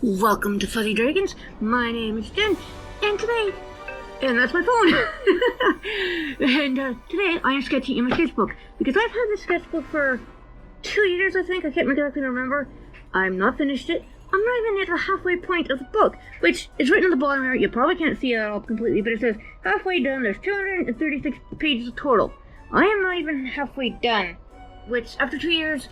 Welcome to Fuzzy Dragons. My name is Jen, and today, and that's my phone. and today I am sketching in my sketchbook because I've had this sketchbook for 2 years, I think. I can't exactly remember. I'm not finished it. I'm not even at the halfway point of the book, which is written at the bottom here. You probably can't see it all completely, but it says halfway done. There's 236 pages total. I am not even halfway done, which after 2 years,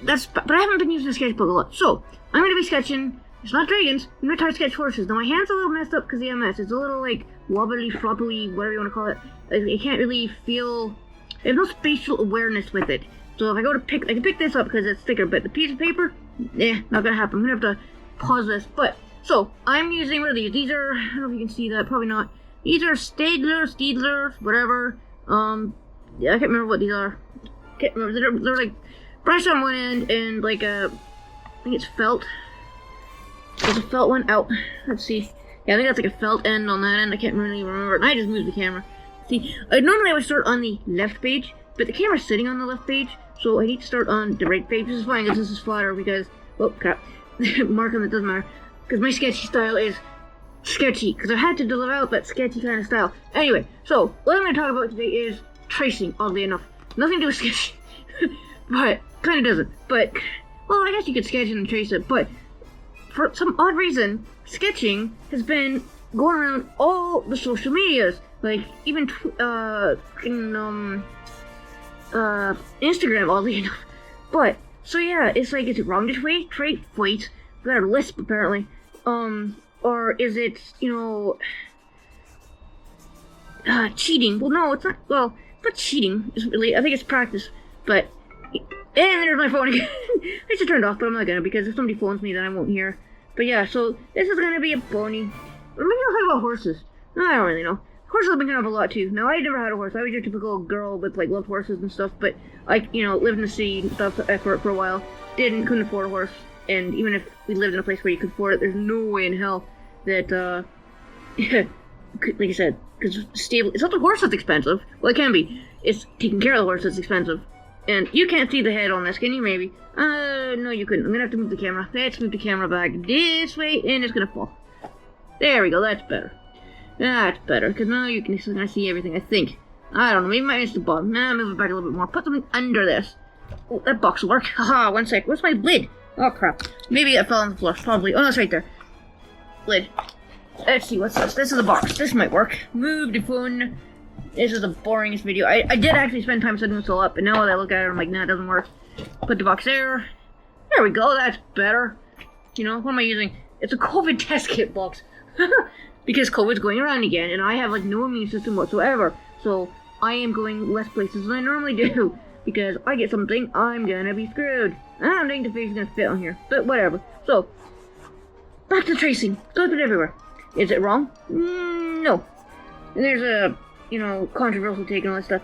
but I haven't been using the sketchbook a lot. So I'm going to be sketching. It's not dragons. I'm going to try to sketch horses. Now my hand's a little messed up because of the MS. It's a little like wobbly, floppily, whatever you want to call it. I can't really feel. I have no spatial awareness with it. So if I go to I can pick this up because it's thicker, but the piece of paper, not gonna happen. I'm gonna have to pause this. But so I'm using one of these. These are, I don't know if you can see that, probably not. These are Steedlers, whatever. Yeah, I can't remember what these are. Can't remember. They're like brushed on one end and like I think it's felt. There's a felt one out. Let's see. Yeah, I think that's like a felt end on that end. I can't really remember. And I just moved the camera. See, normally I would start on the left page, but the camera's sitting on the left page, so I need to start on the right page. This is fine because this is flatter because, oh crap, mark on it doesn't matter. Because my sketchy style is sketchy, because I had to develop that sketchy kind of style. Anyway, so what I'm going to talk about today is tracing, oddly enough. Nothing to do with sketching, but kind of doesn't. But, well, I guess you could sketch it and trace it, but for some odd reason, sketching has been going around all the social medias, like even Instagram, oddly enough. But so yeah, it's like, is it wrong to wait? Got a lisp apparently. Or is it cheating? Well, no, it's not. Well, it's not cheating. It's really, I think it's practice. But and there's my phone again. I just turned it off, but I'm not gonna because if somebody phones me, then I won't hear. But yeah, so this is gonna be a pony. Maybe I'll talk about horses. No, I don't really know. Horses I've been kind of a lot too. Now, I never had a horse. I was your typical girl with like loved horses and stuff. But I, lived in the city and stuff for a while. Couldn't afford a horse. And even if we lived in a place where you could afford it, there's no way in hell that like I said, because stable. It's not the horse that's expensive. Well, it can be. It's taking care of the horse that's expensive. And you can't see the head on this, can you? Maybe. No, you couldn't. I'm gonna have to move the camera. Let's move the camera back this way, and it's gonna fall. There we go. That's better. That's better, because now you can see everything, I think. I don't know, maybe I missed the bottom. Move it back a little bit more. Put something under this. Oh, that box will work. Haha, 1 sec. Where's my lid? Oh, crap. Maybe it fell on the floor. Probably. Oh, that's right there. Lid. Let's see, what's this? This is a box. This might work. Move the phone. This is the boringest video. I did actually spend time setting this all up, but now that I look at it, I'm like, nah, it doesn't work. Put the box there. There we go, that's better. What am I using? It's a COVID test kit box. Because COVID's going around again, and I have like no immune system whatsoever. So I am going less places than I normally do. Because I get something, I'm gonna be screwed. I don't think the face is gonna fit on here, but whatever. So, back to tracing. Slip it everywhere. Is it wrong? No. And there's a, controversial take and all that stuff.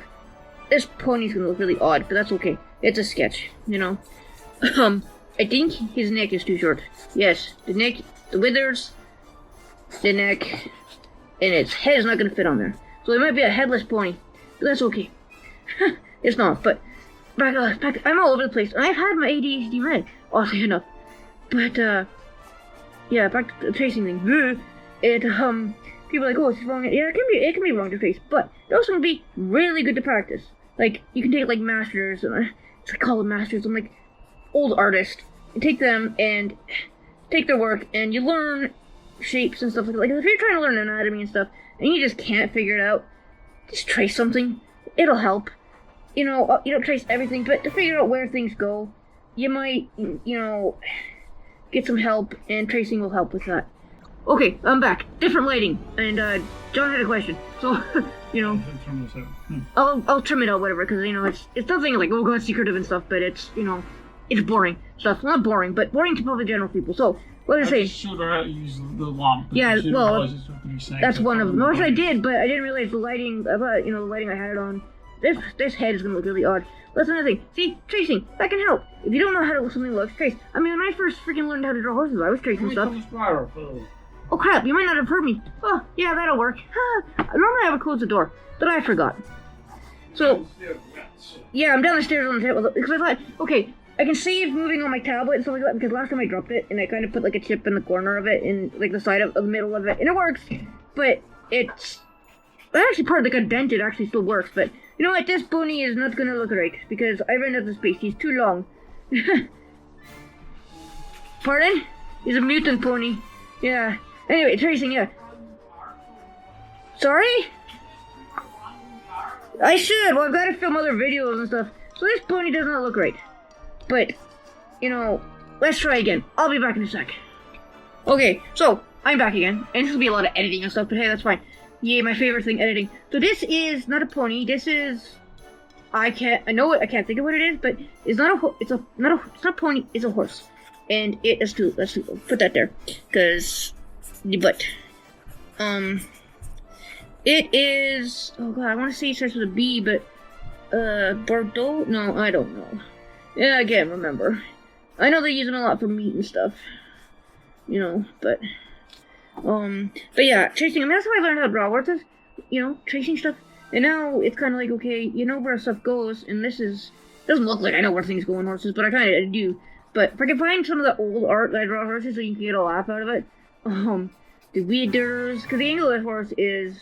This pony's gonna look really odd, but that's okay. It's a sketch, I think his neck is too short. Yes, the neck, the withers, the neck, and its head is not going to fit on there. So it might be a headless pony, but that's okay. It's not, but back, I'm all over the place. And I've had my ADHD med, oddly enough. But, yeah, back to the tracing thing. People are like, oh, it's wrong. Yeah, it can be wrong to trace, but it also can be really good to practice. Like, you can take, like, masters, and I call them masters. I'm like, old artist. You take them and take their work, and you learn shapes and stuff like that. Like, if you're trying to learn anatomy and stuff, and you just can't figure it out, just trace something. It'll help. You don't trace everything, but to figure out where things go, you might, get some help, and tracing will help with that. Okay, I'm back. Different lighting, and John had a question, so I'll trim it out, whatever, because it's nothing like, oh god, secretive and stuff, but it's it's boring stuff. Not boring, but boring to probably general people. So what did I say? Should I use the lamp? Yeah, well, that's one of them. Which I did, but I didn't realize the lighting. The lighting I had it on. This head is gonna look really odd. That's another thing. See, tracing that can help. If you don't know how something looks, trace. I mean, when I first freaking learned how to draw horses, I was tracing stuff. Oh crap! You might not have heard me. Oh yeah, that'll work. Normally I would close the door, but I forgot. So yeah, I'm down the stairs on the table because I thought, okay, I can see it moving on my tablet and stuff like that because last time I dropped it and I kind of put like a chip in the corner of it in like the side of the middle of it and it works, but it's actually part of like a dent. It actually still works, but you know what? This pony is not gonna look right because I ran out of space. He's too long. Pardon? He's a mutant pony. Yeah. Anyway, tracing. Yeah. Sorry? I should. Well, I've got to film other videos and stuff. So this pony does not look right. But, you know, let's try again. I'll be back in a sec. Okay, so, I'm back again. And this will be a lot of editing and stuff, but hey, that's fine. Yay, my favorite thing, editing. So this is not a pony. This is... I can't think of what it is, but it's not a pony, it's a horse. And let's put that there. It is, oh god, I want to say it starts with a B, but, Bordeaux? No, I don't know. Yeah, I can't remember. I know they use them a lot for meat and stuff. You know, but yeah, tracing, I mean, that's how I learned how to draw horses. You know, tracing stuff. And now it's kind of like, okay, you know where stuff goes, and doesn't look like I know where things go in horses, but I kind of do. But if I can find some of the old art that I draw horses so you can get a laugh out of it, the weeders, because the angle of the horse is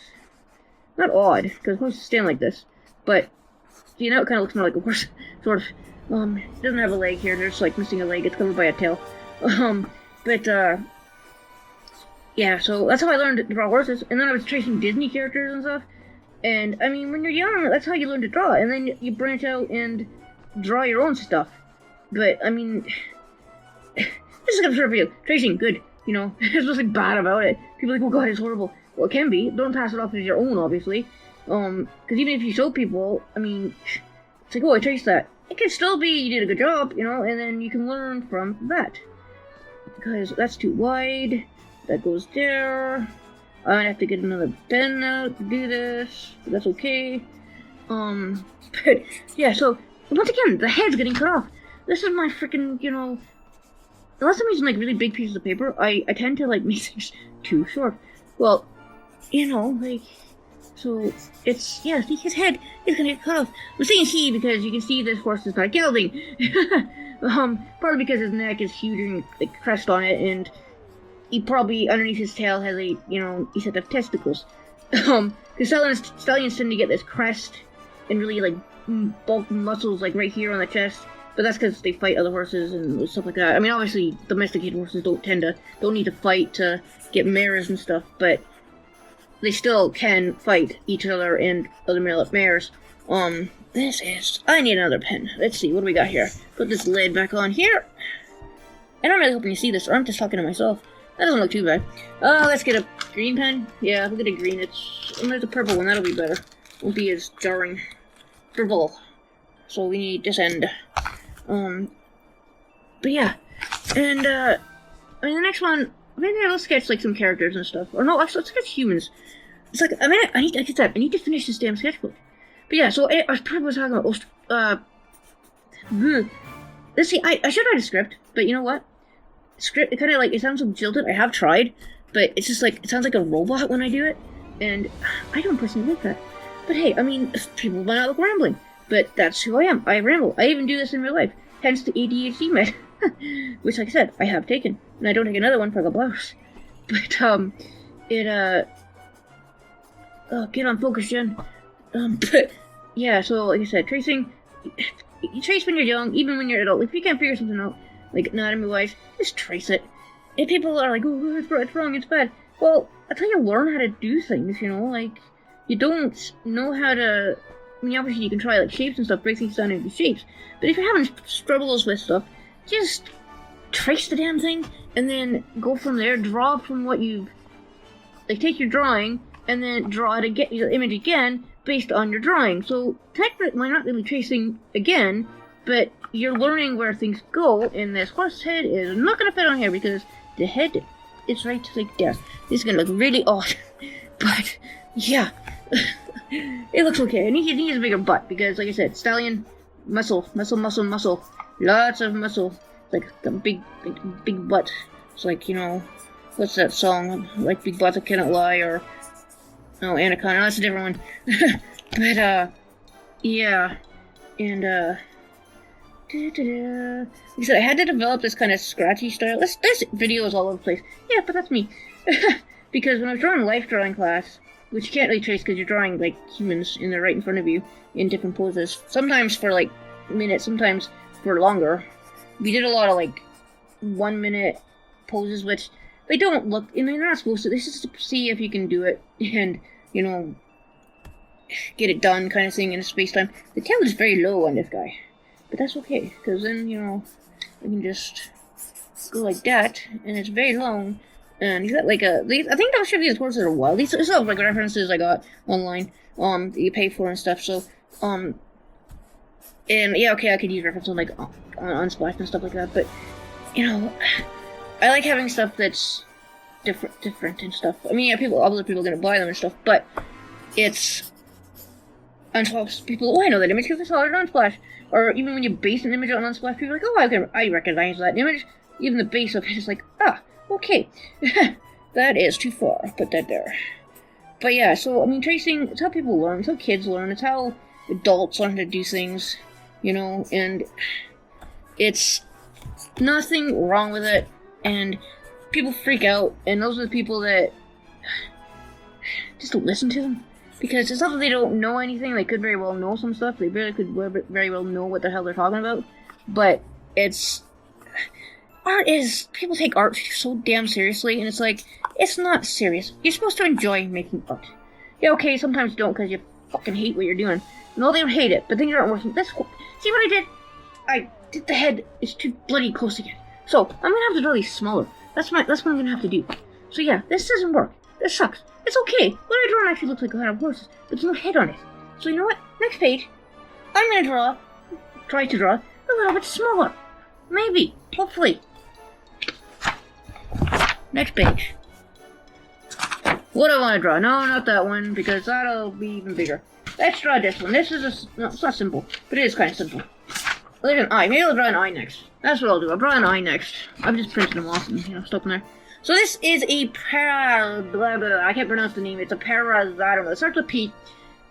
not odd, because horses stand like this, but, you know, it kind of looks more like a horse, sort of. It doesn't have a leg here, there's like missing a leg, it's covered by a tail. Yeah, so that's how I learned to draw horses, and then I was tracing Disney characters and stuff, and, I mean, when you're young, that's how you learn to draw, and then you branch out and draw your own stuff. But, I mean, this is a good video. Tracing, good, you know, there's nothing bad about it. People are like, oh god, it's horrible. Well, it can be. Don't pass it off as your own, obviously. Because even if you show people, I mean, it's like, oh, I traced that. It can still be you did a good job, you know, and then you can learn from that. Because that's too wide. That goes there. I have to get another pen out to do this. But that's okay. But, yeah, so, once again, the head's getting cut off. This is my freaking, you know, unless I'm using, like, really big pieces of paper, I tend to, like, make things too short. Well, you know, like, so, it's, yeah, see, his head is gonna get cut off. I'm saying he because you can see this horse is not gelding. Partly because his neck is huge and, like, crest on it, and he probably, underneath his tail, has a, you know, a set of testicles. Because stallions tend to get this crest and really, like, bulk muscles, like, right here on the chest. But that's because they fight other horses and stuff like that. I mean, obviously, domesticated horses don't need to fight to get mares and stuff, but they still can fight each other and other mares. I need another pen. Let's see, what do we got here? Put this lid back on here. And I'm really hoping you see this, or I'm just talking to myself. That doesn't look too bad. Let's get a green pen. Yeah, we'll get a green. There's a purple one, that'll be better. Won't be as jarring. Purple. So we need this end. But yeah, and, I mean, the next one, maybe I'll sketch, like, some characters and stuff. Or no, actually, let's sketch humans. It's like, I mean, I need to finish this damn sketchbook. But yeah, so, I was probably talking about, let's see, I should write a script, but you know what? Script, it kind of, like, it sounds so jilted, I have tried, but it's just, like, it sounds like a robot when I do it, and I don't personally like that. But hey, I mean, people might not look rambling. But that's who I am. I ramble. I even do this in real life. Hence the ADHD med. Which, like I said, I have taken. And I don't take another one for a couple hours. But, oh, get on focus, Jen. But, yeah, so, like I said, tracing... You trace when you're young, even when you're an adult. If you can't figure something out, like, anatomy-wise, just trace it. If people are like, oh, it's wrong, it's bad. Well, that's how you learn how to do things, you know? Like, you don't know how to... I mean, obviously you can try, like, shapes and stuff, break things down into shapes, but if you're having struggles with stuff, just trace the damn thing, and then go from there, draw from what you've... Like, take your drawing, and then draw it again, your image again, based on your drawing. So, technically, well, not really tracing again, but you're learning where things go, and this horse head is not gonna fit on here, because the head is right like there. This is gonna look really odd, but, yeah. It looks okay. And he needs a bigger butt because, like I said, stallion, muscle. Lots of muscle. Like the big butt. It's like, you know, what's that song? Like Big Butts That Cannot Lie, or no, Anaconda. That's a different one. But yeah, and Like I said, I had to develop this kind of scratchy style. This video is all over the place. Yeah, but that's me. Because when I was drawing life drawing class, which you can't really trace because you're drawing like humans and they're right in front of you in different poses. Sometimes for like minutes, sometimes for longer. We did a lot of like 1 minute poses, which they don't look, and they're not supposed to. This is to see if you can do it and, you know, get it done kind of thing in space time. The tail is very low on this guy. But that's okay, because then, you know, we can just go like that, and it's very long, and you got like I think I'll show you these horses a while. These are like references I got online, that you pay for and stuff, so, and yeah, okay, I could use references like, on Unsplash and stuff like that, but, you know, I like having stuff that's different and stuff. I mean, yeah, other people are gonna buy them and stuff, but it's, Unsplash people, oh, I know that image because I saw it on Unsplash. Or even when you base an image on Unsplash, people are like, oh, I recognize that image. Even the base of it is like, ah, okay. That is too far. Put that there. But yeah, so, I mean, tracing, it's how people learn. It's how kids learn. It's how adults learn how to do things, you know, and it's nothing wrong with it. And people freak out, and those are the people that just don't listen to them. Because it's not that they don't know anything, they could very well know some stuff, they really could very well know what the hell they're talking about, but people take art so damn seriously, and it's like, it's not serious. You're supposed to enjoy making art. Yeah, okay, sometimes you don't because you fucking hate what you're doing. No, they don't hate it, but things aren't working. See what I did? I did the head, it's too bloody close again. So, I'm gonna have to draw these smaller. That's what I'm gonna have to do. So yeah, this doesn't work. This sucks. It's okay. What I draw actually looks like a lot of horses, but there's no head on it. So you know what? Next page, I'm gonna try to draw a little bit smaller. Maybe. Hopefully. Next page. What do I want to draw? No, not that one, because that'll be even bigger. Let's draw this one. This is no, it's not simple, but it is kind of simple. Like an eye. Maybe I'll draw an eye next. That's what I'll do. I'll draw an eye next. I've just printed them off and, you know, stuck them there. So this is a I can't pronounce the name. It's a paraxodon. It starts with P.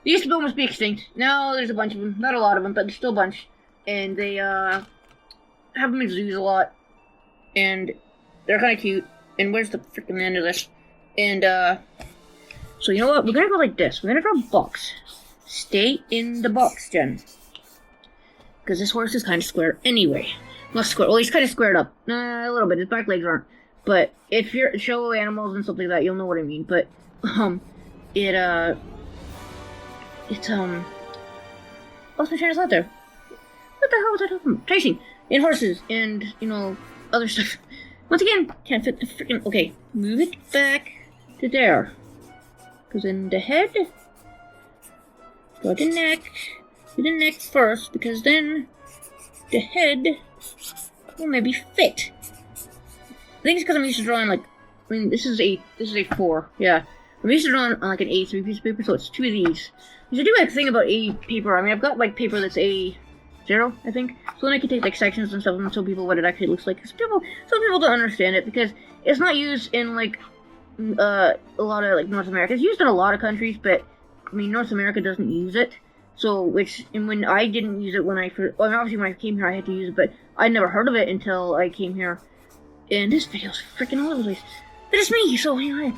They used to almost be extinct. Now there's a bunch of them. Not a lot of them, but there's still a bunch. And they, have them in zoos a lot. And they're kind of cute. And where's the freaking end of this? And, so you know what? We're gonna go like this. We're gonna draw a box. Stay in the box, Jen. Because this horse is kind of square anyway. Not square. Well, he's kind of squared up. A little bit. His back legs aren't. But if you're show animals and stuff like that, you'll know what I mean. But, lost my train of thought there. What the hell was I talking about? Tracing. And horses. And, you know, other stuff. Once again, can't fit the freaking... Okay, move it back to there. Because in the head... Go to the neck. Do the neck first, because then the head will maybe fit. I think it's because I'm used to drawing like, I mean, this is a 4, yeah. I'm used to drawing on like an A3 piece of paper, so it's 2 of these. Which I do like the thing about A paper. I mean, I've got like paper that's A0, I think. So then I can take like sections and stuff and show people what it actually looks like. Some people don't understand it because it's not used in like a lot of like North America. It's used in a lot of countries, but I mean, North America doesn't use it. So, and when I didn't use it when I first, well, obviously when I came here I had to use it, but I never heard of it until I came here. And this video's freaking all over the place. But it's me, so anyway.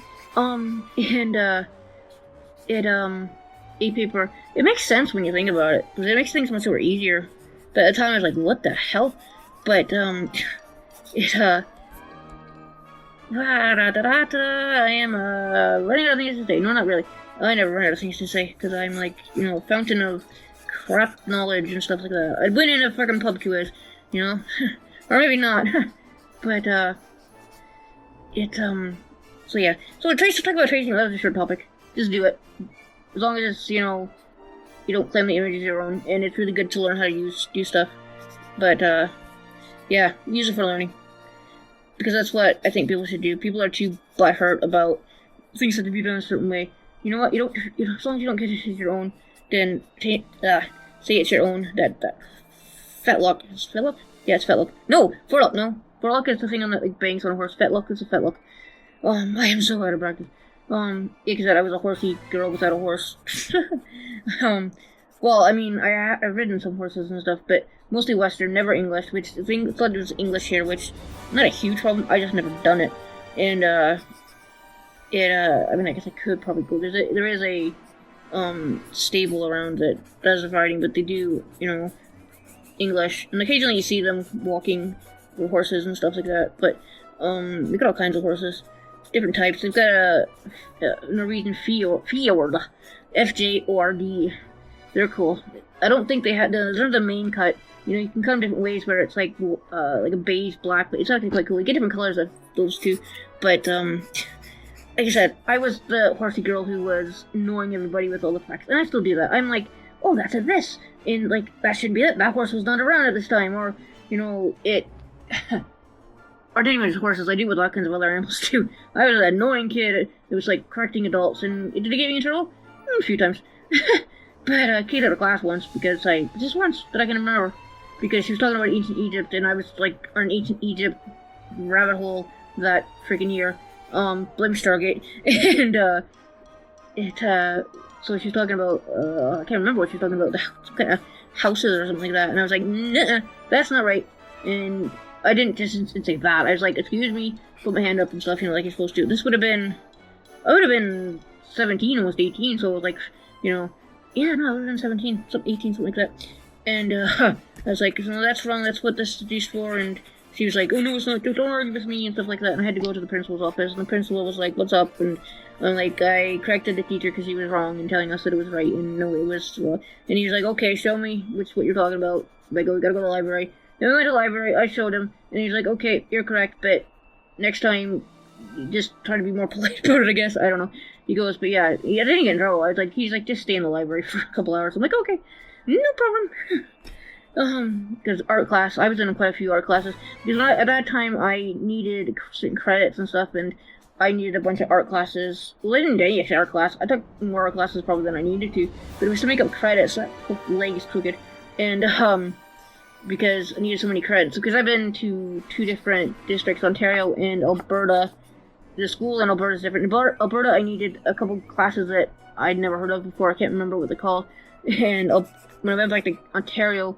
A-paper, it makes sense when you think about it, because it makes things much more easier. But at the time I was like, what the hell? But, I am, running out of things to say. No, not really. I never run out of things to say, because I'm like, you know, a fountain of crap knowledge and stuff like that. I'd win in a fucking pub quiz, you know? Or maybe not. But, so yeah. So talk about tracing, that was a short topic. Just do it. As long as it's, you know, you don't claim the image as your own, and it's really good to learn how to do stuff. But, yeah, use it for learning. Because that's what I think people should do. People are too butthurt about things that have been done a certain way. You know what, as long as you don't get it as your own, then, say it's your own, that fetlock. Is it fetlock? Yeah, it's fetlock. No, forelock, no. Forelock is the thing on that like bangs on a horse. Fetlock is a fetlock. I am so out of practice. Yeah, because I was a horsey girl without a horse. Well, I mean, I've ridden some horses and stuff, but mostly Western, never English, which I think thought it was English here, which not a huge problem. I just never done it, and I mean, I guess I could probably go. There is a stable around that does the riding, but they do, English, and occasionally you see them walking with horses and stuff like that. But they got all kinds of horses, different types. They've got a Norwegian Fjord, FJORD. They're cool. I don't think they had they're the main cut. You can come different ways where it's like a beige, black, but it's actually quite cool. You get different colors of those two, but like I said, I was the horsey girl who was annoying everybody with all the facts, and I still do that. I'm like, oh, that's a this, and like, that shouldn't be it. That horse was not around at this time, or, it... or didn't even just horses, I do with all kinds of other animals, too. I was an annoying kid that was, like, correcting adults, and did it get me in trouble? A few times. But I kicked out of class once, just once, that I can remember, because she was talking about ancient Egypt, and I was, like, on an ancient Egypt rabbit hole that freaking year. Blame Stargate, and, so she was talking about, I can't remember what she was talking about, some kind of houses or something like that, and I was like, nah, that's not right, and I didn't just say that, I was like, excuse me, put my hand up and stuff, like you're supposed to. This I would have been 17, almost 18, so it was like, yeah, no, I would have been 17, 18, something like that, and, I was like, no, that's wrong, that's what this is for, and she was like, oh no, it's not, don't argue with me, and stuff like that, and I had to go to the principal's office, and the principal was like, what's up, and I'm like, I corrected the teacher because he was wrong and telling us that it was right, and no, it was wrong, and he was like, okay, show me what you're talking about. I go, we gotta go to the library. Then we went to the library, I showed him, and he's like, okay, you're correct, but next time, just try to be more polite about it, I guess, I don't know. He goes, but yeah, I didn't get in trouble. He's like, just stay in the library for a couple hours. I'm like, okay, no problem. Because art class, I was in quite a few art classes, because at that time I needed certain credits and stuff, and I needed a bunch of art classes. Well, I didn't do any art class. I took more art classes probably than I needed to, but it was to make up credits. That leg is crooked, and because I needed so many credits. Because I've been to 2 different districts, Ontario and Alberta. The school in Alberta is different. In Alberta, I needed a couple classes that I'd never heard of before. I can't remember what they're called. And when I went back to Ontario,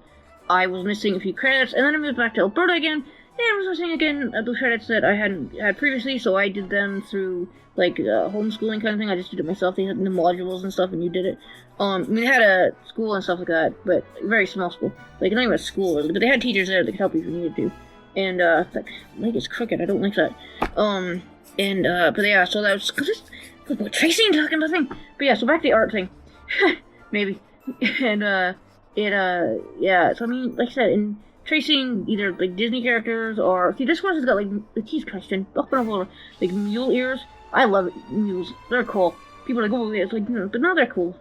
I was missing a few credits, and then I moved back to Alberta again, and I was missing again those credits that I hadn't had previously, so I did them through, like, homeschooling kind of thing. I just did it myself. They had the modules and stuff, and you did it. I mean, they had a school and stuff like that, but a very small school. Like, not even a school, really, but they had teachers there that could help you if you needed to. And, that leg is crooked. I don't like that. But yeah, so that was, about tracing and talking about thing. But yeah, so back to the art thing. Maybe. And, yeah, so I mean, like I said, in tracing either, like, Disney characters, or, see, this horse has got, like, Jesus Christian, up and over, like, mule ears. I love it, mules, they're cool. People are like, oh, yeah, it's like, but no, they're cool.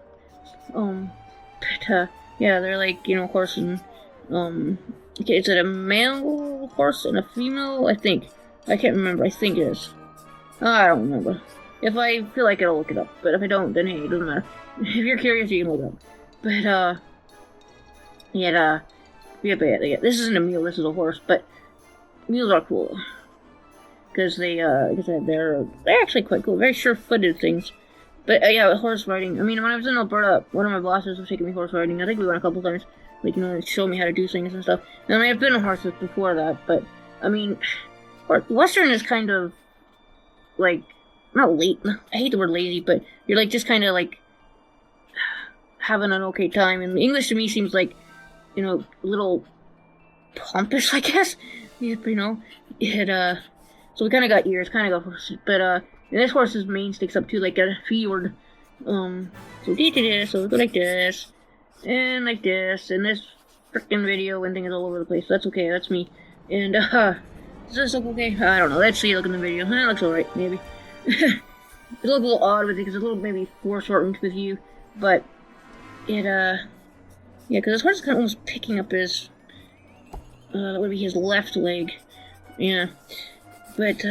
Yeah, they're like, horse and, okay, is it a male horse and a female? I think. I can't remember, I think it is. I don't remember. If I feel like it, I'll look it up, but if I don't, then hey, it doesn't matter. If you're curious, you can look it up. But, yeah, this isn't a mule, this is a horse, but mules are cool. Because they, like I said, they're actually quite cool, very sure-footed things. But, yeah, horse riding, I mean, when I was in Alberta, one of my bosses was taking me horse riding. I think we went a couple times, like, show me how to do things and stuff. And I mean, I've been on horses before that, but, I mean, Western is kind of, like, not late, I hate the word lazy, but you're, like, just kind of, like, having an okay time, and English to me seems like, a little pompous, I guess. So we kind of got ears, kind of got horses, but, and this horse's mane sticks up to, like, a fjord. So we did this, so we go like this, and this frickin' video when thing is all over the place. That's okay, that's me. And, does this look okay? I don't know, let's see, look in the video. It looks alright, maybe. It looks a little odd with it, because it's a little maybe foreshortened with you, but yeah, because this horse is kind of almost picking up his, that would be his left leg, yeah, but,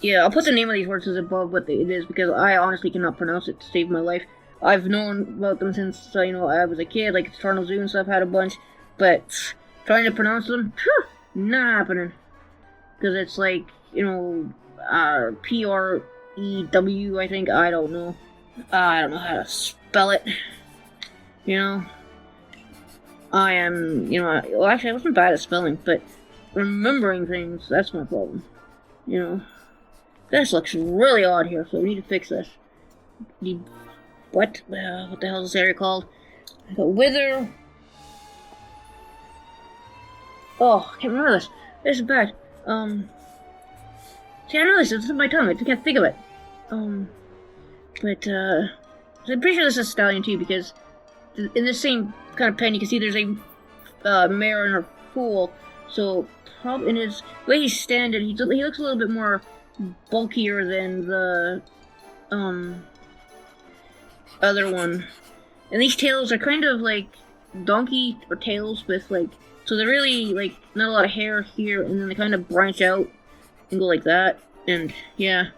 yeah, I'll put the name of these horses above what it is, because I honestly cannot pronounce it to save my life. I've known about them since, I was a kid, like, Toronto Zoo and stuff had a bunch, but trying to pronounce them, not happening, because it's like, P-R-E-W, I think, I don't know how to spell it. I am, well, actually, I wasn't bad at spelling, but remembering things, that's my problem. This looks really odd here, so we need to fix this. What the hell is this area called? I got Wither. Oh, I can't remember this. This is bad. See, I know this. It's in my tongue. I can't think of it. But I'm pretty sure this is Stallion too, because in the same kind of pen, you can see there's a mare and a fool. So, probably in his way he's standing, he looks a little bit more bulkier than the other one. And these tails are kind of like donkey or tails with like, so they're really like not a lot of hair here, and then they kind of branch out and go like that. And yeah,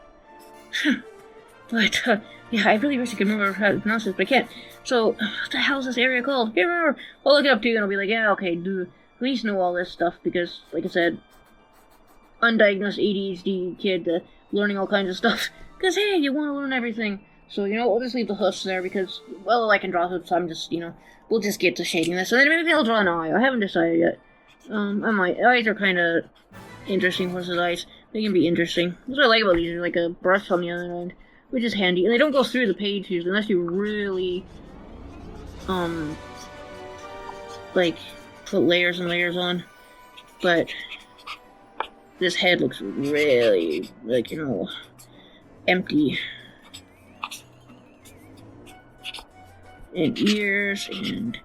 but yeah, I really wish I could remember how to pronounce this, but I can't. So what the hell is this area called? I can't remember. I'll look it up too, and I'll be like, yeah, okay, do at least know all this stuff, because like I said, undiagnosed ADHD kid learning all kinds of stuff. Because hey, you want to learn everything. So we'll just leave the hoofs there, because well, I can draw hoofs. So I'm just we'll just get to shading this, and then maybe I'll draw an eye. I haven't decided yet. Eyes are kind of interesting. Horses' eyes, they can be interesting. That's what I like about these. They're like a brush on the other end, which is handy, and they don't go through the page usually unless you really like put layers and layers on. But this head looks really like empty. And ears, and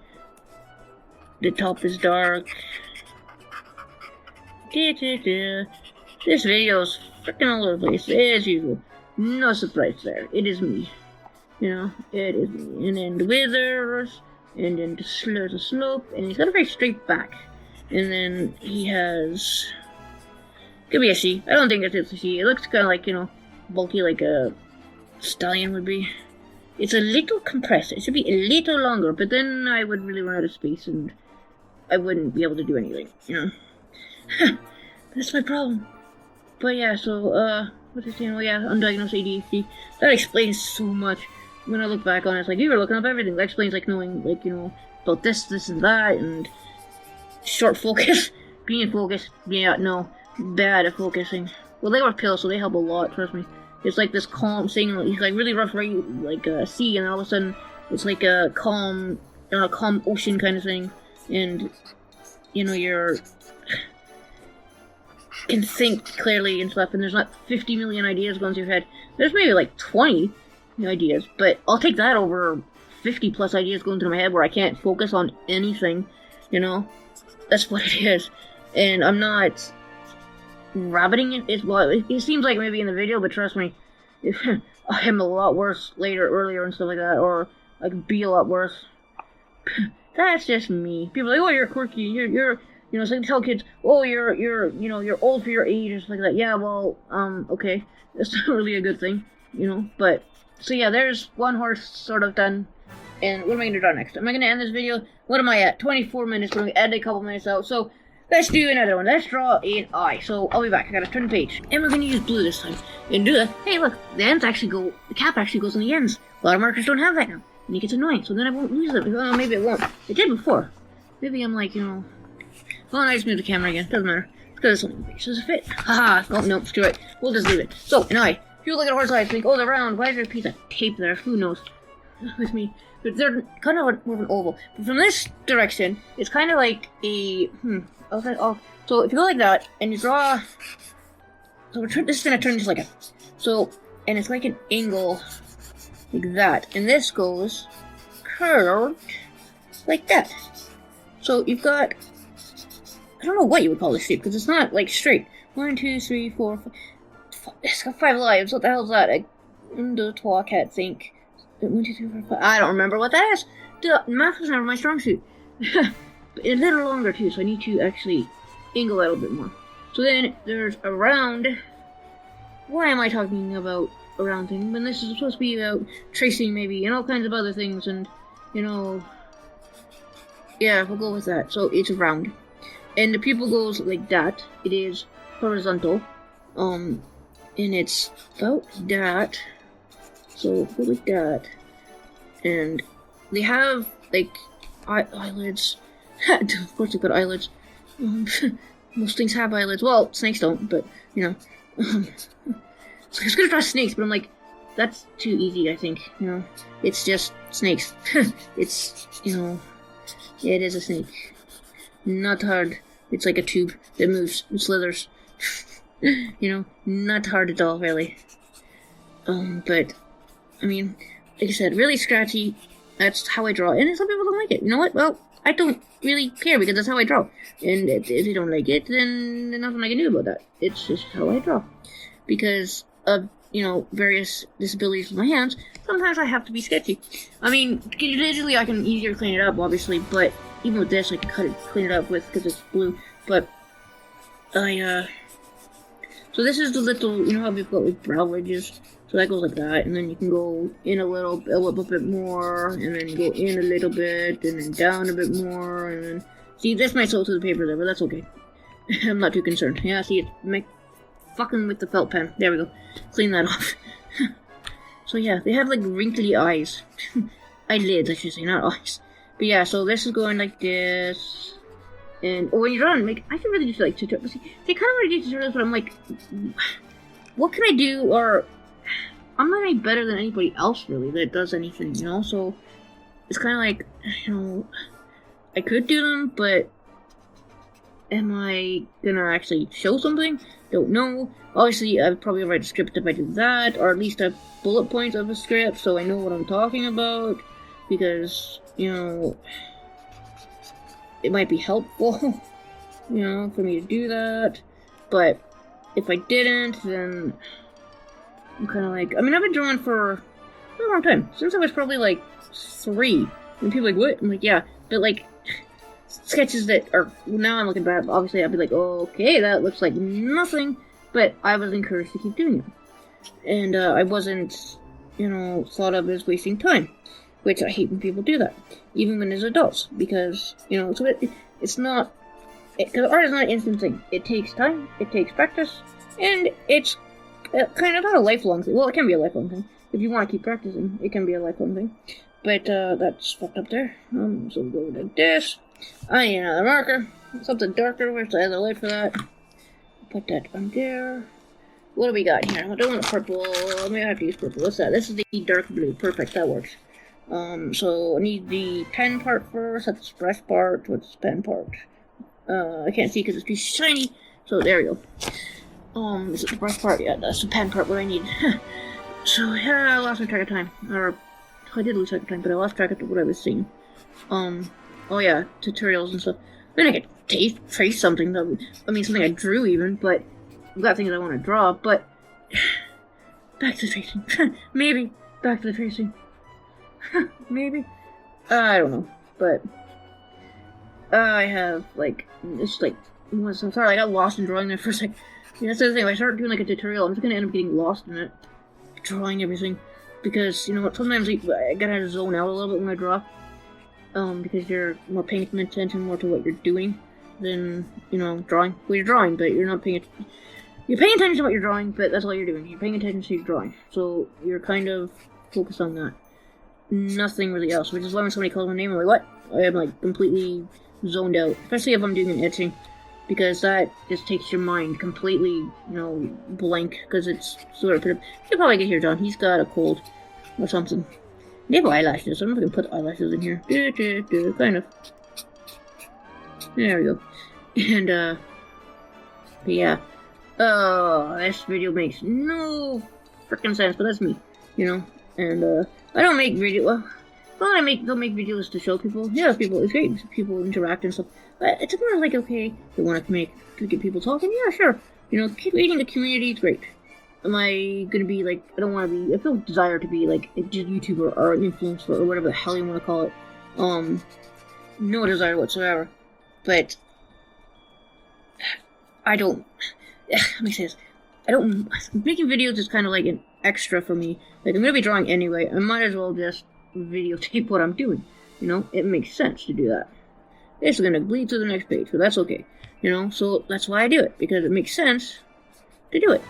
the top is dark. This video is freaking all over the place, as usual. No surprise there. It is me. It is me. And then the withers, and then the slope, and he's got a very straight back. And then he has... Could be a C. I don't think it's a C. It looks kind of like, bulky like a stallion would be. It's a little compressed. It should be a little longer, but then I would really run out of space and I wouldn't be able to do anything, That's my problem. But yeah, so, what's his name? Oh yeah, undiagnosed ADHD. That explains so much. When I look back on it, it's like, you were looking up everything. That explains, like, knowing, like, about this and that, and short focus. Being focused, yeah, no. Bad at focusing. Well, they were pills, so they help a lot, trust me. It's like this calm thing, he's like really rough, right? Like a sea, and all of a sudden it's like a calm ocean kind of thing, and you're can think clearly and stuff, and there's not 50 million ideas going through your head. There's maybe like 20 ideas, but I'll take that over 50 plus ideas going through my head where I can't focus on anything. That's what it is, and I'm not rabbiting it. It seems like maybe in the video, but trust me, I am a lot worse earlier and stuff like that, or I could be a lot worse. That's just me. People are like, oh, you're quirky, you're it's like tell kids, oh, you're old for your age, or something like that. Yeah, well, okay, that's not really a good thing, but, so yeah, there's one horse sort of done, and what am I gonna draw next? Am I gonna end this video? What am I at? 24 minutes, but I'm gonna add a couple minutes out, so let's do another one. Let's draw an eye. So I'll be back. I gotta turn the page. And we're gonna use blue this time. And do that. Hey, look, the cap actually goes on the ends. A lot of markers don't have that now. And it gets annoying, so then I won't use it. Well, maybe it won't. It did before. Maybe I'm like, well, I just moved the camera again. Doesn't matter. Because it's only page. Does it fit? Haha. Oh, no, screw it. We'll just leave it. So, an eye. People look at a horse eye and think, oh, they're round. Why is there a piece of tape there? Who knows? With me. But they're kind of more of an oval. But from this direction, it's kind of like a, so if you go like that, and you draw, so this is going to turn into like and it's like an angle, like that, and this goes curved, like that. So you've got, I don't know what you would call this shape, because it's not, like, straight. 1, 2, 3, 4, 5, it's got 5 lives, what the hell is that? I can't think. 1, 2, 3, 4, 5, I don't remember what that is. Math was never my strong suit. A little longer too, so I need to actually angle that a little bit more. So then there's a round. Why am I talking about a round thing when this is supposed to be about tracing maybe and all kinds of other things, and yeah, we'll go with that. So it's round, and the pupil goes like that. It is horizontal, and it's about that. So go like that, and they have like eyelids. Of course they put eyelids. Most things have eyelids. Well, snakes don't, but, you know. So I was gonna draw snakes, but I'm like, that's too easy, I think, you know. It's just snakes. It's, you know, it is a snake. Not hard. It's like a tube that moves and slithers. You know, not hard at all, really. But, I mean, like I said, really scratchy. That's how I draw. And some people don't like it. You know what? Well, I don't really care because that's how I draw. And if they don't like it, then there's nothing I can do about that. It's just how I draw. Because of, you know, various disabilities with my hands, sometimes I have to be sketchy. I mean, digitally I can easier clean it up, obviously, but even with this, I can clean it up with, because it's blue. But, so this is the little, you know how we've got like brow ridges? So that goes like that, and then you can go in a little bit more, and then go in a little bit, and then down a bit more, and then... See, this might soak to the paper there, but that's okay. I'm not too concerned. Yeah, see, it's fucking with the felt pen. There we go. Clean that off. So yeah, they have like wrinkly eyes. Eyelids, I should say, not eyes. But yeah, so this is going like this. And when you're done, like, I can really just like tutorials. But see, they kind of already do tutorials, but I'm like, what can I do? Or I'm not any better than anybody else really that does anything, you know? So it's kind of like, you know, I could do them, but am I gonna actually show something? Don't know. Obviously, I'd probably write a script if I do that, or at least have bullet points of a script so I know what I'm talking about, because, you know, it might be helpful, you know, for me to do that, but if I didn't, then I'm kind of like, I mean, I've been drawing for a long time, since I was probably like 3, and people are like, what? I'm like, yeah, but like, sketches that are, now I'm looking back, obviously I'll be like, okay, that looks like nothing, but I was encouraged to keep doing it. And I wasn't, you know, thought of as wasting time, which I hate when people do that, even when as adults, because, you know, so it's not, because art is not an instant thing. It takes time, it takes practice, and it's kind of not a lifelong thing. Well, it can be a lifelong thing. If you want to keep practicing, it can be a lifelong thing. But that's fucked up there. So we'll go like this. I need another marker. Something darker. Where's the other light for that? Put that on there. What do we got here? I don't want purple. Maybe I have to use purple. What's that? This is the dark blue. Perfect. That works. So I need the pen part first. That's the brush part. What's the pen part? I can't see because it's too shiny. So there we go. Is it the brush part? Yeah, that's the pen part where I need. So yeah, I lost track of time. Or I did lose track of time, but I lost track of what I was seeing. Oh yeah, tutorials and stuff. I mean, I could trace something, I mean, something I drew even, but I've got things I want to draw, but back to the tracing. Maybe back to the tracing. Maybe. I don't know, but I have, like, it's like, I'm sorry, I got lost in drawing there for a sec. Yeah, that's the other thing, if I start doing, like, a tutorial, I'm just gonna end up getting lost in it. Drawing everything. Because, you know what, sometimes I gotta zone out a little bit when I draw. Because you're more paying attention more to what you're doing than, you know, drawing. Well, you're drawing, but you're not paying attention. You're paying attention to what you're drawing, but that's all you're doing. You're paying attention to your drawing. So, you're kind of focused on that. Nothing really else, which is why when somebody calls my name, I'm like, what? I am, like, completely zoned out. Especially if I'm doing an etching. Because that just takes your mind completely, you know, blank. Because it's sort of... You'll probably get here, John. He's got a cold. Or something. They have eyelashes. I don't know if I can put eyelashes in here. Kind of. There we go. And, but yeah. Oh, this video makes no freaking sense, but that's me. You know? And, I don't make video. Well, don't make videos to show people. Yeah, people, it's great. People interact and stuff. But it's more like, okay, they want to get people talking. Yeah, sure. You know, creating a community is great. Am I gonna be like, I don't want to be, I feel desire to be like a YouTuber or an influencer or whatever the hell you want to call it. No desire whatsoever. But, I don't, let me say this, making videos is kind of like an extra for me. Like, I'm gonna be drawing anyway, I might as well just videotape what I'm doing. You know, it makes sense to do that. It's gonna bleed to the next page, but that's okay. You know, so that's why I do it, because it makes sense to do it.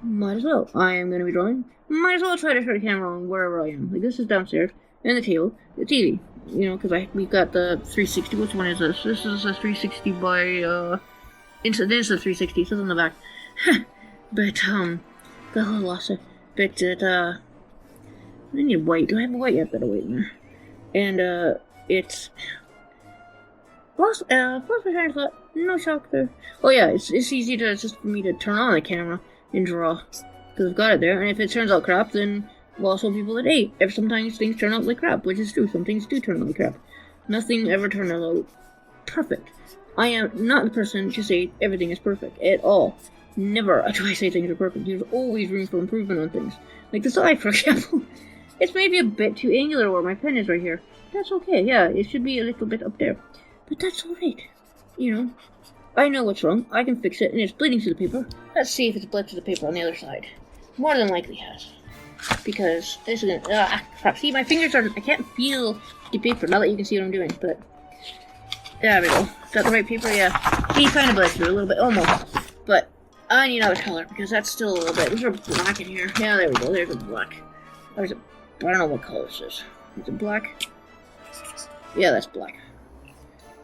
Might as well. I am going to be drawing. Might as well try to start a camera on wherever I am. Like, this is downstairs. and the table. It's easy, you know, because we've got the 360. Which one is this? This is a 360 by this is a 360. It says on the back. But got a little lost it. But I need white. Do I have white? Yeah, better white in there. And it's lost my train of thought. No shock there. Oh yeah, it's easy to just for me to turn on the camera and draw because I've got it there. And if it turns out crap, then we'll also people that hey, if sometimes things turn out like crap, which is true. Some things do turn out like crap. Nothing ever turns out perfect. I am not the person to say everything is perfect at all. Never do I say things are perfect. There's always room for improvement on things. Like this eye, for example. It's maybe a bit too angular where my pen is right here. That's okay, yeah, it should be a little bit up there. But that's alright. You know, I know what's wrong. I can fix it, and it's bleeding through the paper. Let's see if it's bled through the paper on the other side. More than likely has. Because this is gonna, crap. See, my fingers are, I can't feel the paper, now that you can see what I'm doing, but there we go. Is that the right paper? Yeah. He kind of bled through a little bit, almost. But I need another color, because that's still a little bit. There's a black in here. Yeah, there we go. There's a black. There's a, I don't know what color this is. Is it black? Yeah, that's black.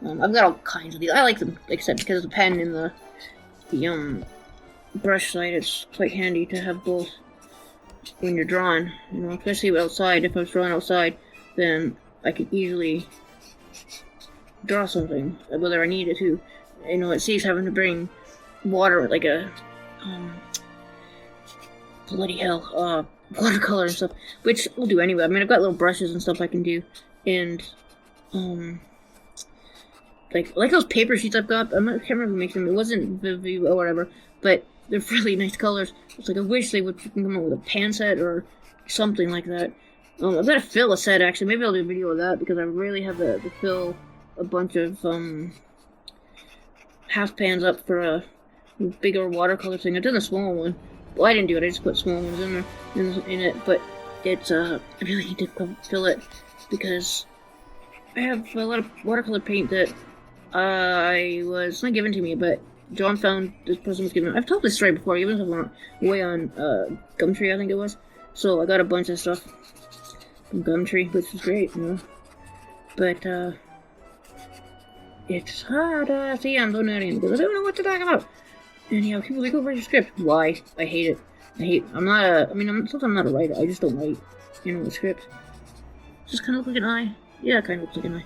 I've got all kinds of these. I like them, except because of the pen and the brush side. It's quite handy to have both when you're drawing. You know, especially outside. If I was drawing outside, then I could easily draw something, whether I needed to. You know, it saves having to bring water, like a bloody hell, watercolor and stuff, which we'll do anyway. I mean, I've got little brushes and stuff I can do, and like those paper sheets I've got. I can't remember who makes them. It wasn't Vivi or whatever, but they're really nice colors. It's like I wish they would come up with a pan set or something like that. I've got to fill a set actually. Maybe I'll do a video of that because I really have to fill a bunch of half pans up for a bigger watercolor thing. I've done a small one. Well, I didn't do it. I just put small ones in there in it. But it's I really need to fill it because I have a lot of watercolor paint that it's not given to me, but John found this person was giving. I've told this story before, even if I'm way on Gumtree, I think it was. So I got a bunch of stuff from Gumtree, which is great, you know. But it's hard. See, I'm donating because I don't know what to talk about. And you know, people like, over your script. Why? I hate it. I'm not sometimes I'm not a writer. I just don't write, you know, a script. Just kind of look like an eye. Yeah, it kind of looks like an eye.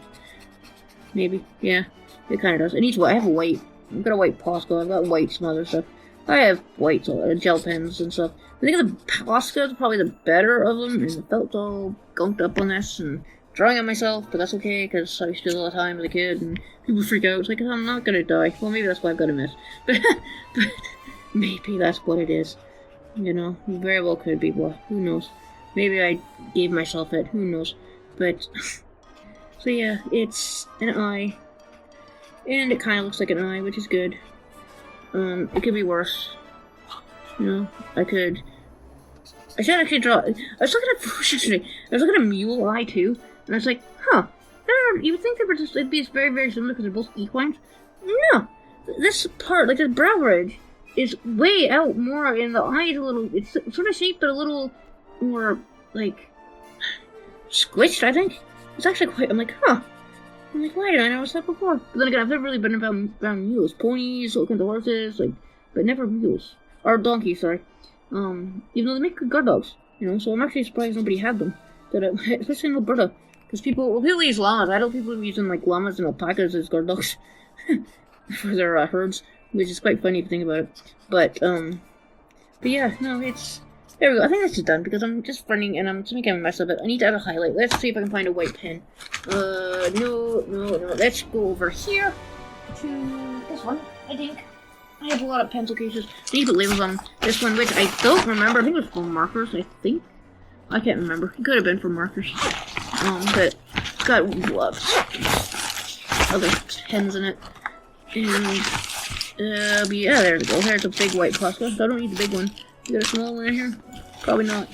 Maybe. Yeah, it kind of does. It needs white. I have a white. I've got a white Posca. I've got white some other stuff. I have white gel pens and stuff. I think the Posca is probably the better of them, and the felt's all gunked up on this, and drawing on myself, but that's okay, because I used to do it all the time as a kid, and people freak out. It's like, I'm not gonna die. Well, maybe that's why I've got a mess. But maybe that's what it is. You know, very well could be, but who knows. Maybe I gave myself it. Who knows. But, so yeah, it's an eye. And it kind of looks like an eye, which is good. It could be worse. You know, I should actually draw. I was looking at photos today. I was looking at a mule eye too, and I was like, huh. You would think it'd be very, very similar because they're both equines. No, this part, like the brow ridge, is way out more, and the eye is a little. It's sort of shaped, but a little more like squished. I think it's actually quite. I'm like, huh. I'm like, why did I notice that before? But then again, I've never really been around mules, ponies, all kinds of horses, like, but never mules or donkeys. Sorry. Even though they make good guard dogs, you know, so I'm actually surprised nobody had them. Especially in Alberta, because people use llamas. I know people are using like llamas and alpacas as guard dogs for their herds, which is quite funny if you think about it. But yeah, no, it's there we go. I think that's done because I'm just running and I'm just making a mess of it. I need to add a highlight. Let's see if I can find a white pen. No. Let's go over here to this one. I think. I have a lot of pencil cases. I need to put labels on this one, which I don't remember. I think it was for markers, I think. I can't remember. It could have been for markers. But it's got other pens in it. And, yeah, there we go. There's a big white Posca. So I don't need the big one. You got a small one in here? Probably not.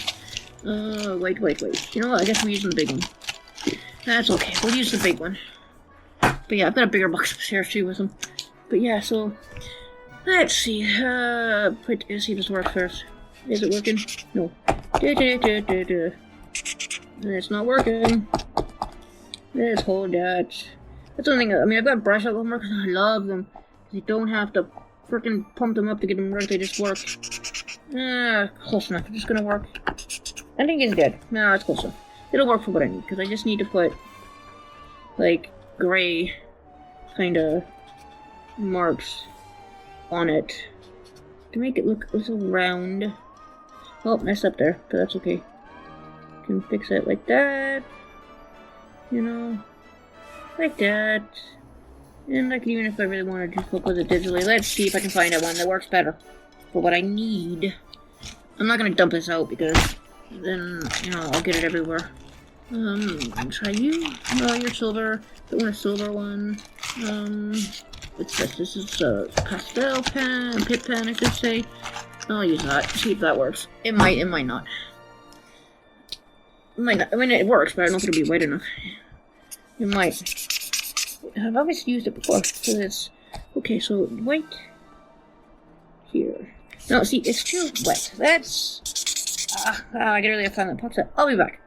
Wait. You know what? I guess we're using the big one. That's okay. We'll use the big one. But yeah, I've got a bigger box upstairs too with them. But yeah, so... Let's see, let's see if this works first. Is it working? No. It's not working. Let's hold that. That's one thing. I mean, I've got brush alcohol markers. I love them. You don't have to freaking pump them up to get them work. They just work. Close enough. It's just gonna work. I think it's good. No, it's close enough. It'll work for what I need, because I just need to put, like, gray kind of marks on it to make it look a little round. Oh, messed up there, but that's okay. Can fix it like that. You know, like that. And like, even if I really want to just look with it digitally, let's see if I can find a one that works better for what I need. I'm not gonna dump this out because then, you know, I'll get it everywhere. Try you. No, you're silver. Don't want a silver one. What's this? This is a pastel pen, pit pen, I should say. I'll use that. See if that works. It might not. It might not. I mean, it works, but I don't know if it'll be white enough. It might. I've always used it before, so it's okay. So white here. No, see, it's still wet. That's I gotta really have to find that pops up. I'll be back.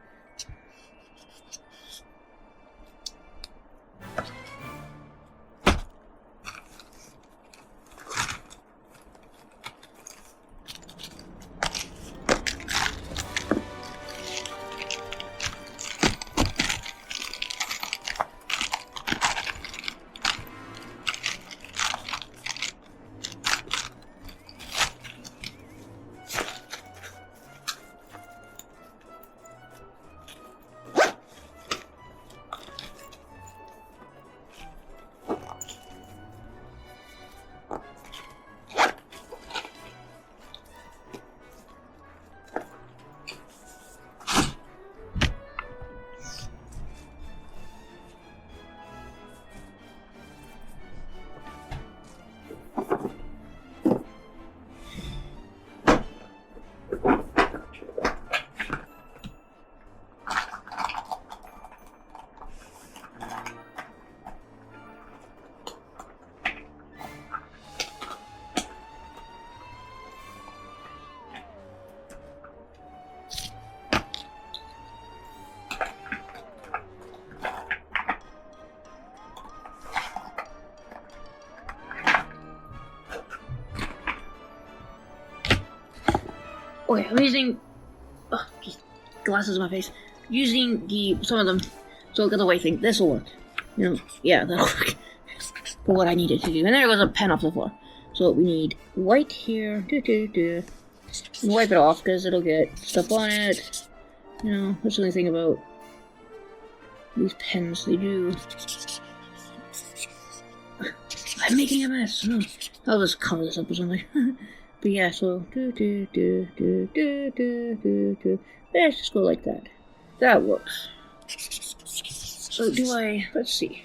Okay, I'm using just glasses on my face. Using some of them, so look at the white thing. This will work. You know, yeah, that'll work for what I needed to do. And there goes a pen off the floor. So we need white here. And wipe it off because it'll get stuff on it. You know, that's the only thing about these pens. They do. I'm making a mess. Oh, I'll just cover this up or something. But yeah, so let's just go like that. That works. So let's see.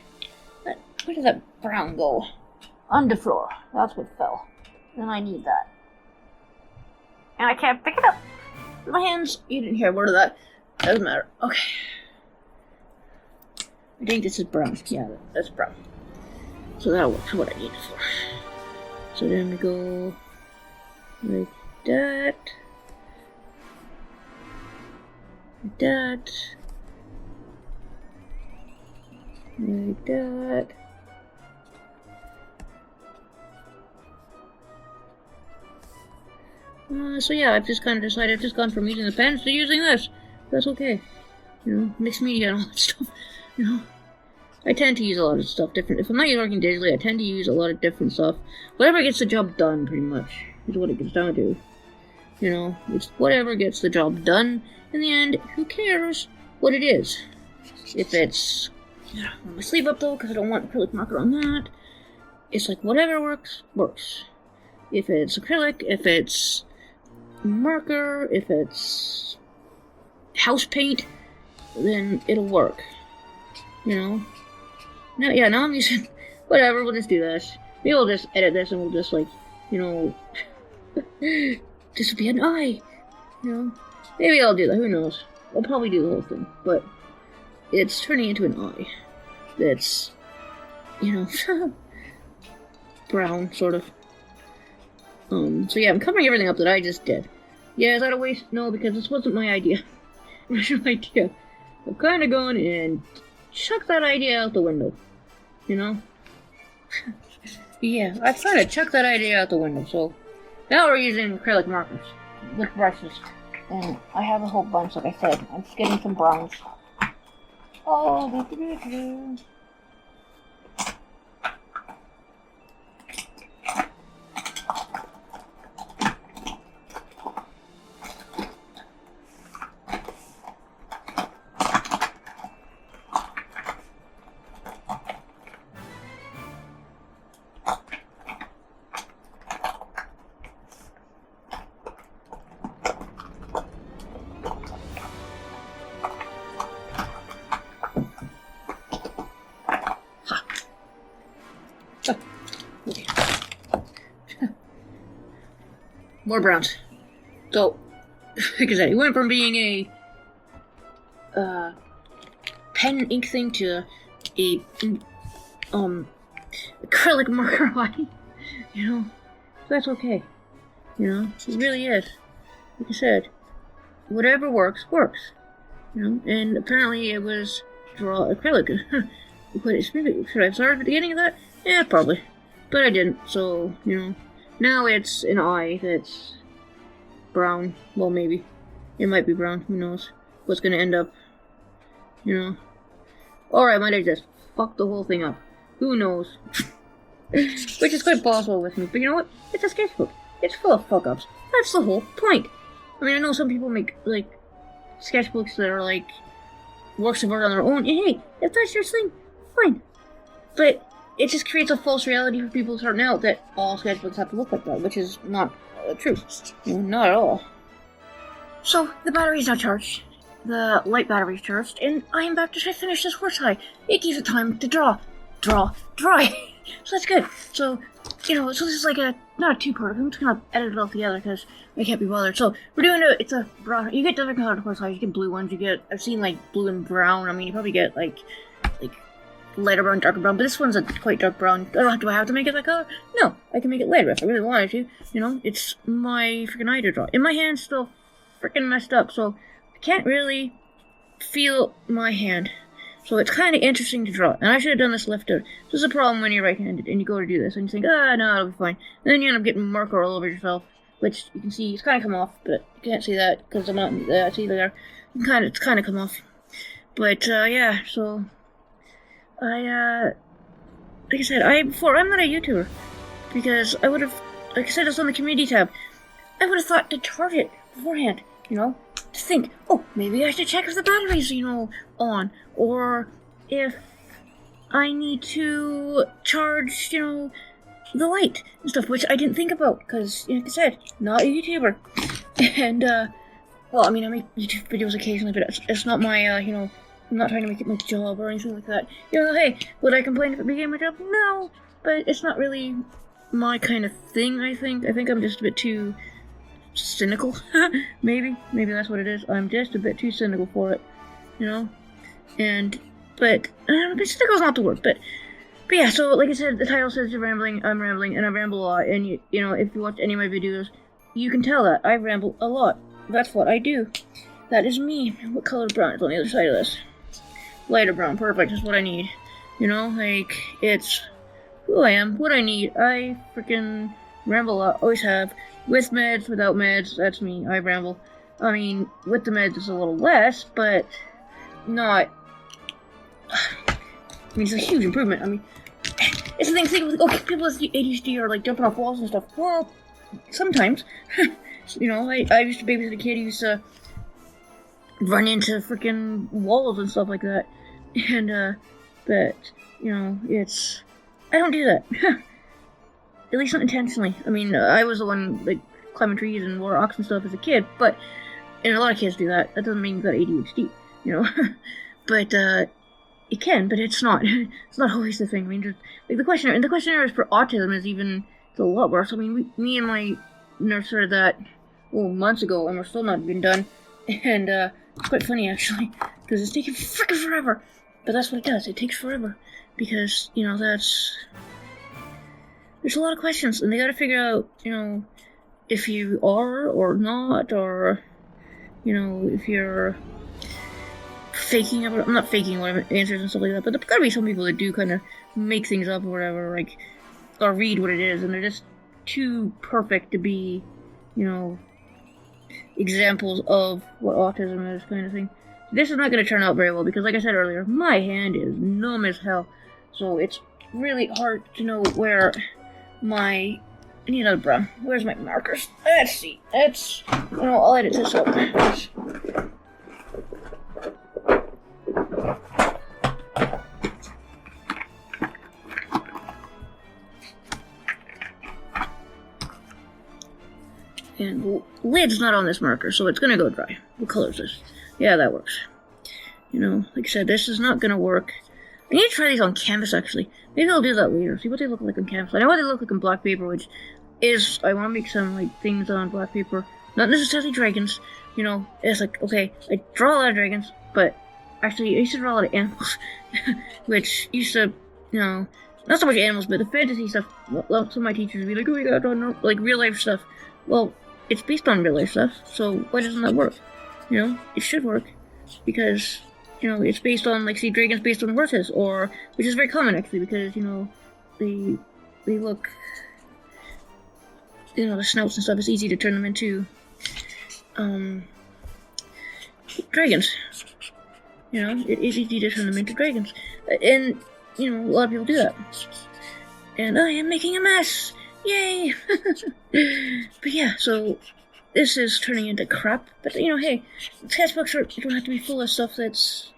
Where did that brown go? On the floor. That's what fell. And I need that. And I can't pick it up. My hands, you didn't hear a word of that. Doesn't matter. Okay. I think this is brown. Yeah, that's brown. So that'll work for what I need it for. So then we go like that. Like that. Like that. So yeah, I've just kind of decided I've just gone from using the pens to using this. That's okay. You know, mixed media and all that stuff. You know, I tend to use a lot of stuff different. If I'm not working digitally, I tend to use a lot of different stuff. Whatever gets the job done, pretty much, is what it gets down to. You know, it's whatever gets the job done. In the end, who cares what it is? If it's, you know, my sleeve up though, because I don't want acrylic marker on that. It's like whatever works, works. If it's acrylic, if it's marker, if it's house paint, then it'll work. You know? Now I'm using whatever, we'll just do this. Maybe we'll just edit this and we'll just like, you know, this will be an eye. You know? Maybe I'll do that, who knows? I'll probably do the whole thing, but it's turning into an eye. That's, you know, brown, sort of. So yeah, I'm covering everything up that I just did. Yeah, is that a waste? No, because this wasn't my idea. Original idea I've kind of gone and chucked that idea out the window. You know? Yeah, I've kind of chucked that idea out the window, so now we're using acrylic markers with brushes. And I have a whole bunch, like I said. I'm just getting some browns. Oh, more browns. So, like I said, it went from being a pen ink thing to a acrylic marker line. You know, so that's okay. You know, it really is. Like I said, whatever works, works. You know, and apparently it was draw acrylic. Should I have started at the beginning of that? Yeah, probably. But I didn't, so, you know. Now it's an eye that's brown. Well, maybe. It might be brown. Who knows what's gonna end up, you know. Or I might have just fucked the whole thing up. Who knows? Which is quite possible with me. But you know what? It's a sketchbook. It's full of fuck-ups. That's the whole point. I mean, I know some people make, like, sketchbooks that are, like, works of art on their own. And hey, if that's your thing, fine. But it just creates a false reality for people starting out that all sketchbooks have to look like that, which is not true. Not at all. So, the battery's now charged. The light battery's charged, and I am about to finish this horse eye. It gives it time to draw. So that's good. So, you know, so this is like not a two-part. I'm just gonna edit it all together because I can't be bothered. So, we're doing it's a brown. You get different colored horse eyes. You get blue ones. I've seen like blue and brown. I mean, you probably get like lighter brown, darker brown, but this one's a quite dark brown. Do I have to make it that color? No, I can make it lighter if I really wanted to. You know, it's my freaking eye to draw. And my hand's still freaking messed up, so I can't really feel my hand. So it's kind of interesting to draw. And I should have done this left-handed. This is a problem when you're right-handed and you go to do this and you think, no, it'll be fine. And then you end up getting marker all over yourself, which you can see it's kind of come off, but you can't see that because I'm not see there. It's kind of come off. But yeah, so like I said, I'm not a YouTuber, because I would have, like I said, it's on the community tab. I would have thought to charge it beforehand, you know, to think, oh, maybe I should check if the battery's, you know, on, or if I need to charge, you know, the light and stuff, which I didn't think about, because, like I said, not a YouTuber. And, well, I mean, I make YouTube videos occasionally, but it's not my, you know, I'm not trying to make it my job or anything like that. You know, hey, would I complain if it became my job? No, but it's not really my kind of thing, I think. I think I'm just a bit too cynical. Maybe that's what it is. I'm just a bit too cynical for it, you know? But cynical's not the word, but yeah, so like I said, the title says you're rambling, I'm rambling, and I ramble a lot, and you know, if you watch any of my videos, you can tell that I ramble a lot. That's what I do. That is me. What color brown is on the other side of this? Lighter brown, perfect, is what I need. You know, like, it's who I am, what I need. I freaking ramble a lot, always have. With meds, without meds, that's me, I ramble. I mean, with the meds it's a little less, but not... I mean, it's a huge improvement. I mean, it's the thing with, okay, people with ADHD are, like, jumping off walls and stuff. Well, sometimes. You know, I used to babysit a kid who used to run into freaking walls and stuff like that. And, but, you know, I don't do that. At least not intentionally. I mean, I was the one, like, climbing trees and wore rocks and stuff as a kid, and a lot of kids do that. That doesn't mean you've got ADHD, you know? But, it can, but it's not. It's not always the thing. I mean, just, like, the questionnaire for autism is even, it's a lot worse. I mean, me and my nurse started that, months ago, and we're still not even done. And, it's quite funny, actually, because it's taking freaking forever. But that's what it does. It takes forever. Because, you know, there's a lot of questions, and they gotta figure out, you know, if you are or not, or, you know, if you're faking it. I'm not faking whatever answers and stuff like that, but there's gotta be some people that do kind of make things up or whatever, like, or read what it is, and they're just too perfect to be, you know, examples of what autism is, kind of thing. This is not going to turn out very well because, like I said earlier, my hand is numb as hell, so it's really hard to know where my... I need another brown. Where's my markers? Let's see. I'll edit this up. And the lid's not on this marker, so it's gonna go dry. What color is this? Yeah, that works. You know, like I said, this is not gonna work. I need to try these on canvas, actually. Maybe I'll do that later. See what they look like on canvas. I know what they look like on black paper, which is... I want to make some, like, things on black paper. Not necessarily dragons. You know, it's like, okay, I draw a lot of dragons, but actually, I used to draw a lot of animals. Which used to, you know... Not so much animals, but the fantasy stuff. Some of my teachers would be like, oh, you gotta draw, like, real-life stuff. Well, it's based on real-life stuff, so why doesn't that work? You know, it should work. Because... you know, it's based on, like, see, dragons based on horses, or, which is very common, actually, because, you know, they look, you know, the snouts and stuff, it's easy to turn them into, dragons. You know, it is easy to turn them into dragons. And, you know, a lot of people do that. And I am making a mess! Yay! But yeah, so... this is turning into crap, but you know, hey, sketchbooks don't have to be full of stuff that's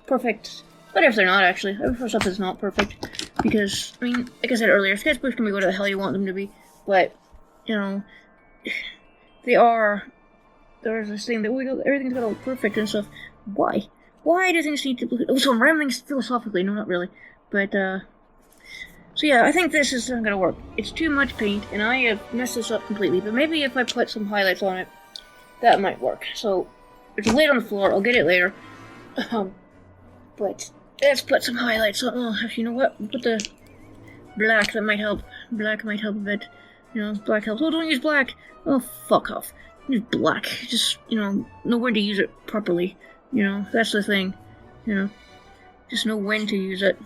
perfect. What if they're not, actually? I prefer stuff that's not perfect, because, I mean, like I said earlier, sketchbooks can be whatever the hell you want them to be, but, you know, there's this thing that everything's gotta look perfect and stuff. Why? Why do things need to look... Oh, so I'm rambling philosophically, no, not really, but, so yeah, I think this is not gonna work. It's too much paint, and I have messed this up completely, but maybe if I put some highlights on it, that might work. So, there's a lid on the floor, I'll get it later. But, let's put some highlights on. Oh, actually, you know what? We'll put the black, that might help. Black might help a bit. You know, black helps. Oh, don't use black! Oh, fuck off. Use black. Just, you know when to use it properly. You know, that's the thing. You know, just know when to use it.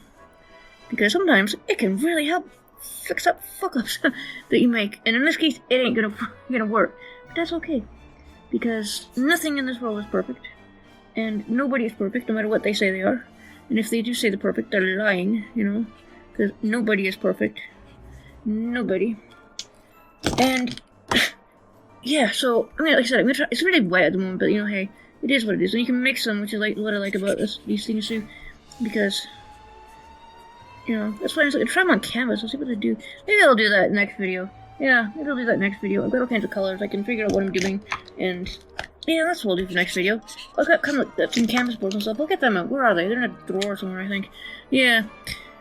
Because sometimes it can really help fix up fuck-ups that you make. And in this case, it ain't gonna work. But that's okay. Because nothing in this world is perfect. And nobody is perfect, no matter what they say they are. And if they do say they're perfect, they're lying, you know. Because nobody is perfect. Nobody. And, yeah, so, I mean, like I said, I'm gonna try, it's really wet at the moment, but, you know, hey, it is what it is. And you can mix them, which is like what I like about these things too. Because... you know, that's why I was like, try them on canvas, I'll see what I do. Maybe I'll do that next video. Yeah, maybe I'll do that next video. I've got all kinds of colors, I can figure out what I'm doing, and... yeah, that's what I'll do for next video. I've got kind of some canvas boards and stuff, I'll get them out. Where are they? They're in a drawer somewhere, I think. Yeah.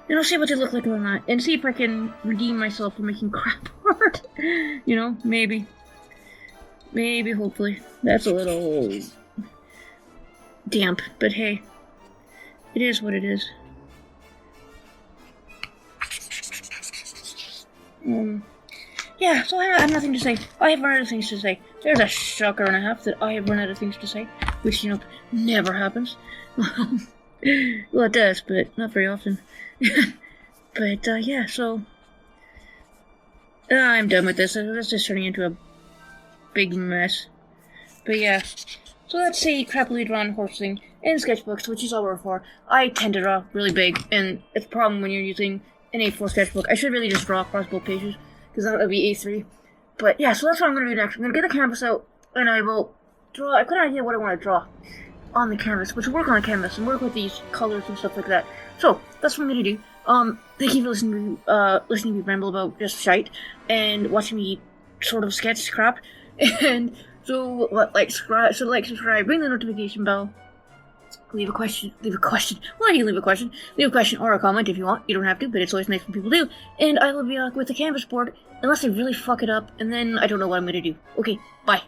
And I'll see what they look like on that, and see if I can redeem myself for making crap art. You know, maybe. Maybe, hopefully. That's a little... damp, but hey. It is what it is. Yeah, so I have nothing to say. I have run out of things to say. There's a shocker and a half that I have run out of things to say, which, you know, never happens. Well, it does, but not very often. But, yeah, so... I'm done with this. This is turning into a big mess. But, yeah. So let's see crappily drawn horse thing in sketchbooks, which is all we're for. I tend to draw really big, and it's a problem when you're using an A4 sketchbook. I should really just draw across both pages, because that would be A3. But yeah, so that's what I'm going to do next. I'm going to get the canvas out, and I will draw. I've got an idea what I want to draw on the canvas, which will work on the canvas, and work with these colors and stuff like that. So, that's what I'm going to do. Thank you for listening to me ramble about just shite, and watching me sort of sketch crap. And so, subscribe, ring the notification bell. Leave a question. Why do you leave a question? Leave a question or a comment if you want. You don't have to, but it's always nice when people do. And I will be back with the canvas board, unless I really fuck it up, and then I don't know what I'm gonna do. Okay, bye.